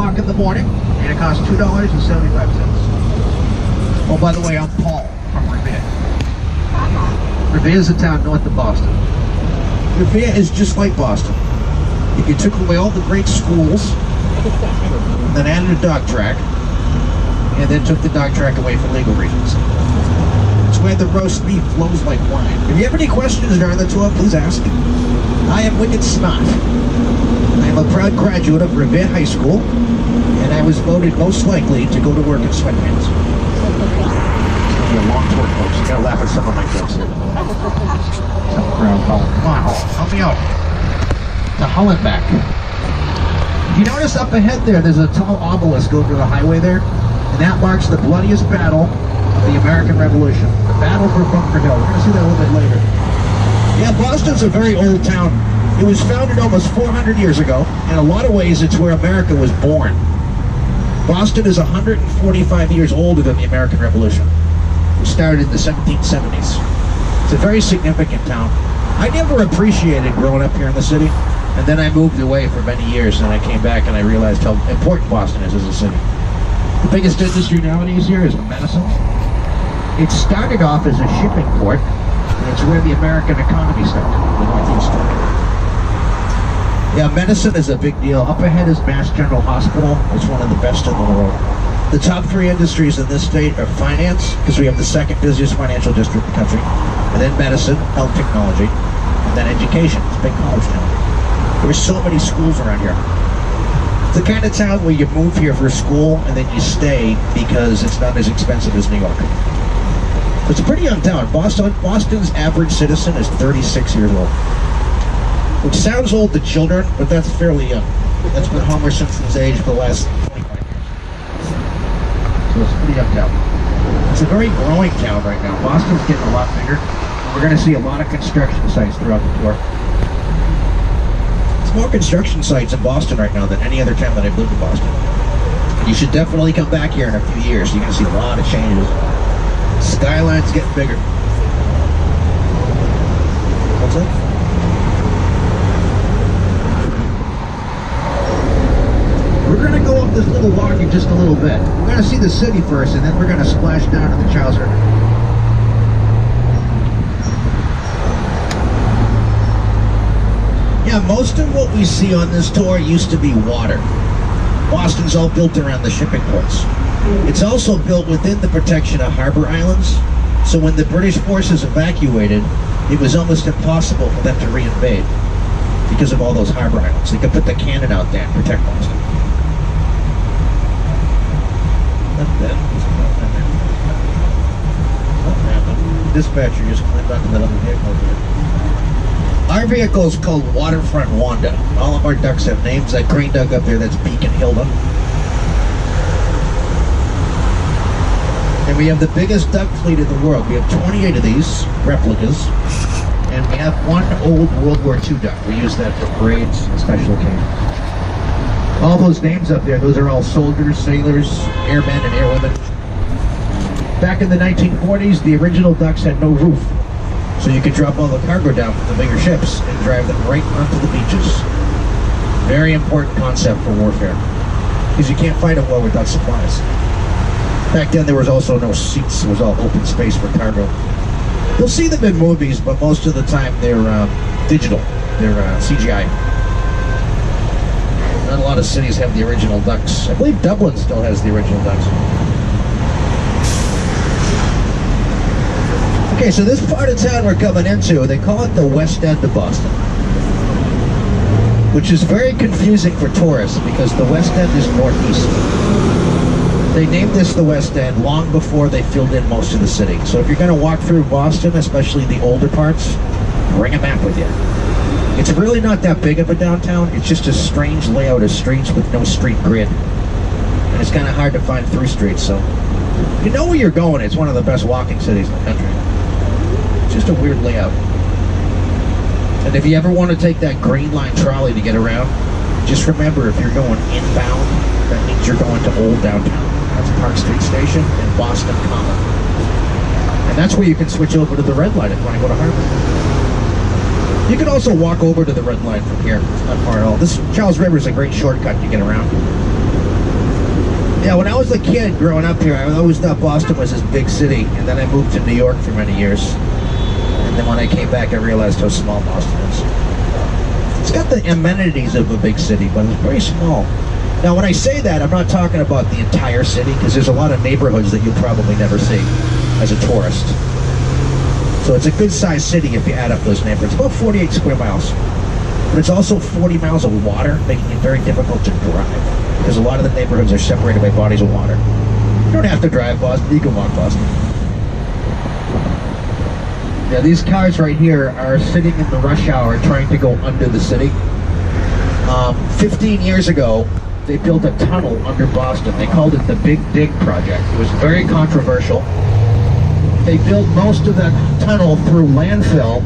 o'clock in the morning, and it costs $2.75. Oh, by the way, I'm Paul from Revere. Revere is a town north of Boston. Revere is just like Boston. If you took away all the great schools, then added a dog track, and then took the dog track away for legal reasons. It's where the roast beef flows like wine. If you have any questions during the tour, please ask. I am Wicked Snot. I am a proud graduate of Revere High School, and I was voted most likely to go to work in sweatpants. It's gonna be a long tour, folks. You gotta laugh at some of my jokes here. Come on, help me out. To Hull and back. You notice up ahead there's a tall obelisk over the highway there, and that marks the bloodiest battle of the American Revolution. The battle for Bunker Hill. We're going to see that a little bit later. Yeah, Boston's a very old town. It was founded almost 400 years ago. In a lot of ways, it's where America was born. Boston is 145 years older than the American Revolution. It started in the 1770s. It's a very significant town. I never appreciated growing up here in the city. And then I moved away for many years, and I came back and I realized how important Boston is as a city. The biggest industry nowadays here is medicine. It started off as a shipping port, and it's where the American economy started, the Northeast. Yeah, medicine is a big deal. Up ahead is Mass General Hospital. It's one of the best in the world. The top three industries in this state are finance, because we have the second busiest financial district in the country, and then medicine, health technology, and then education. It's a big college town. There's so many schools around here. It's the kind of town where you move here for school and then you stay because it's not as expensive as New York. It's a pretty young town. Boston's average citizen is 36 years old. Which sounds old to children, but that's fairly young. That's been Homer Simpson's age for the last 25 years. So it's a pretty young town. It's a very growing town right now. Boston's getting a lot bigger. We're going to see a lot of construction sites throughout the tour. More construction sites in Boston right now than any other town that I've lived in Boston. You should definitely come back here in a few years. You're going to see a lot of changes. Skyline's getting bigger. What's that? We're going to go up this little walk in just a little bit. We're going to see the city first, and then we're going to splash down to the Charles River. Yeah, most of what we see on this tour used to be water. Boston's all built around the shipping ports. It's also built within the protection of harbor islands, so when the British forces evacuated, it was almost impossible for them to reinvade because of all those harbor islands. They could put the cannon out there and protect Boston. Dispatcher just climbed onto that other vehicle here. Our vehicle is called Waterfront Wanda. All of our ducks have names. That green duck up there, that's Beacon Hilda. And we have the biggest duck fleet in the world. We have 28 of these replicas. And we have one old World War II duck. We use that for parades and special occasions. All those names up there, those are all soldiers, sailors, airmen, and airwomen. Back in the 1940s, the original ducks had no roof. So you could drop all the cargo down from the bigger ships and drive them right onto the beaches. Very important concept for warfare, because you can't fight a war without supplies. Back then there was also no seats, it was all open space for cargo. You'll see them in movies, but most of the time they're digital, they're CGI. Not a lot of cities have the original ducks. I believe Dublin still has the original ducks. Okay, so this part of town we're coming into, they call it the West End of Boston, which is very confusing for tourists because the West End is northeast. They named this the West End long before they filled in most of the city. So if you're going to walk through Boston, especially the older parts, bring a map with you. It's really not that big of a downtown. It's just a strange layout of streets with no street grid. And it's kind of hard to find through streets, so you know where you're going. It's one of the best walking cities in the country. Just a weird layout. And if you ever want to take that Green Line trolley to get around, just remember if you're going inbound, that means you're going to Old Downtown. That's Park Street Station and Boston Common. And that's where you can switch over to the Red Line if you want to go to Harvard. You can also walk over to the Red Line from here. It's not far at all. This Charles River is a great shortcut to get around. Yeah, when I was a kid growing up here, I always thought Boston was this big city, and then I moved to New York for many years. And then when I came back, I realized how small Boston is. It's got the amenities of a big city, but it's very small. Now, when I say that, I'm not talking about the entire city, because there's a lot of neighborhoods that you'll probably never see as a tourist. So it's a good-sized city if you add up those neighborhoods. About 48 square miles. But it's also 40 miles of water, making it very difficult to drive, because a lot of the neighborhoods are separated by bodies of water. You don't have to drive Boston, you can walk Boston. Yeah, these cars right here are sitting in the rush hour trying to go under the city. 15 years ago, they built a tunnel under Boston. They called it the Big Dig Project. It was very controversial. They built most of that tunnel through landfill,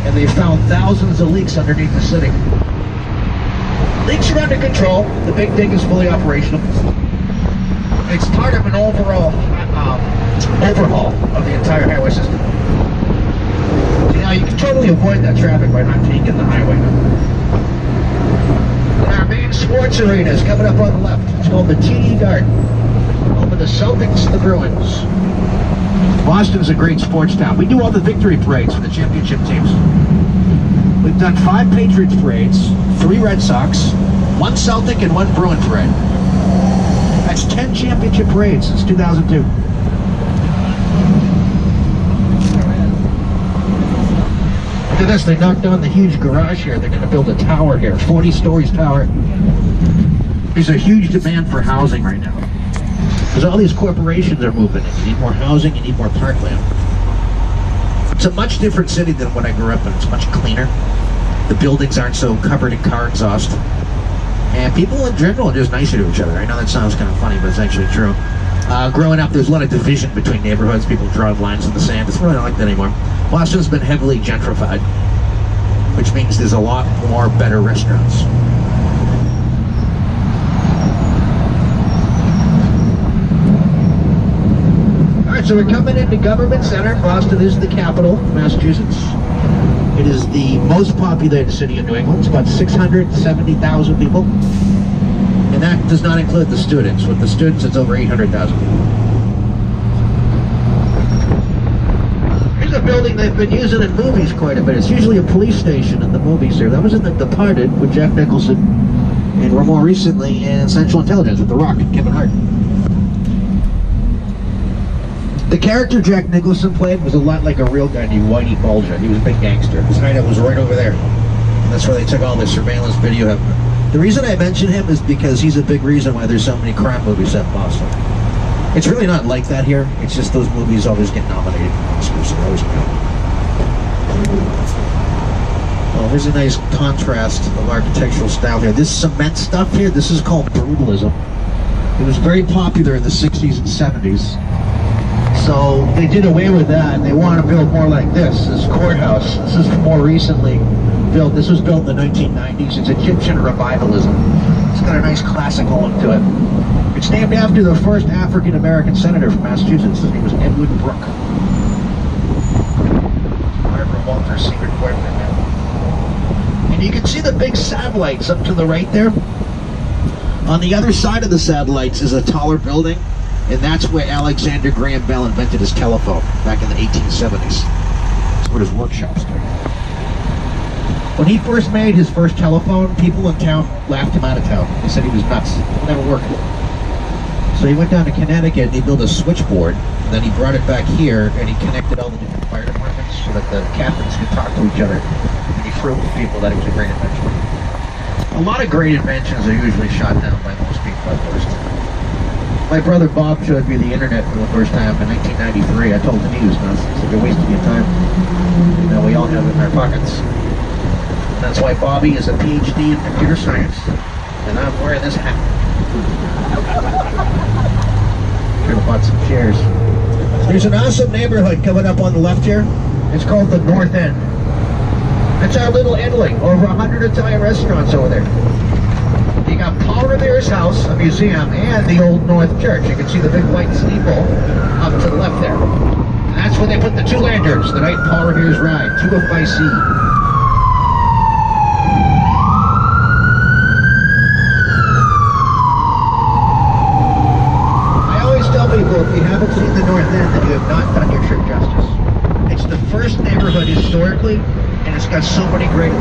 and they found thousands of leaks underneath the city. Leaks are under control. The Big Dig is fully operational. It's part of an overall overhaul of the entire highway system. Now, you can totally avoid that traffic by not taking the highway. Our main sports arena is coming up on the left. It's called the TD Garden. Home of the Celtics, the Bruins. Boston's a great sports town. We do all the victory parades for the championship teams. We've done 5 Patriots parades, 3 Red Sox, 1 Celtic, and 1 Bruin parade. That's 10 championship parades since 2002. Look at this, they knocked down the huge garage here. They're going to build a tower here, 40 stories tower. There's a huge demand for housing right now, because all these corporations are moving in. You need more housing, you need more parkland. It's a much different city than when I grew up in. It's much cleaner. The buildings aren't so covered in car exhaust. And people in general are just nicer to each other. I know that sounds kind of funny, but it's actually true. Growing up, there's a lot of division between neighborhoods. People drawing lines in the sand. It's really not like that anymore. Boston's been heavily gentrified, which means there's a lot more better restaurants. So we're coming into Government Center. Boston is the capital of Massachusetts. It is the most populated city in New England. It's about 670,000 people. And that does not include the students. With the students, it's over 800,000 people. Here's a building they've been using in movies quite a bit. It's usually a police station in the movies here. That was in The Departed with Jack Nicholson. And we're more recently in Central Intelligence with The Rock and Kevin Hart. The character Jack Nicholson played was a lot like a real guy named Whitey Bulger. He was a big gangster. His hideout was right over there. And that's where they took all this surveillance video of him. The reason I mention him is because he's a big reason why there's so many crime movies set in Boston. It's really not like that here. It's just those movies always get nominated for Oscars. So they always go. Well, here's a nice contrast of architectural style here. This cement stuff here, this is called brutalism. It was very popular in the 60s and 70s. So they did away with that, and they want to build more like this courthouse. This is more recently built. This was built in the 1990s. It's Egyptian revivalism. It's got a nice classical look to it. It's named after the first African-American senator from Massachusetts. His name was Edward Brooke. Barbara Walters' secret boyfriend. And you can see the big satellites up to the right there. On the other side of the satellites is a taller building. And that's where Alexander Graham Bell invented his telephone back in the 1870s. That's where his workshop started. When he first made his first telephone, people in town laughed him out of town. They said he was nuts. It never worked. So he went down to Connecticut and he built a switchboard. And then he brought it back here and he connected all the different fire departments so that the captains could talk to each other. And he proved to people that it was a great invention. A lot of great inventions are usually shot down by most people at first. My brother Bob showed me the internet for the first time in 1993. I told him he was nuts. He said, "You're wasting your time." You know, we all have it in our pockets. And that's why Bobby is a PhD in computer science. And I'm wearing this hat. Should have bought some chairs. There's an awesome neighborhood coming up on the left here. It's called the North End. That's our little Italy. Over 100 Italian restaurants over there. You got Paul Revere's house, a museum, and the Old North Church. You can see the big white steeple up to the left there. And that's where they put the 2 lanterns the night Paul Revere's ride, 2 of by sea. people, if you haven't seen the North End, then you have not done your trip justice. It's the first neighborhood historically, and it's got so many great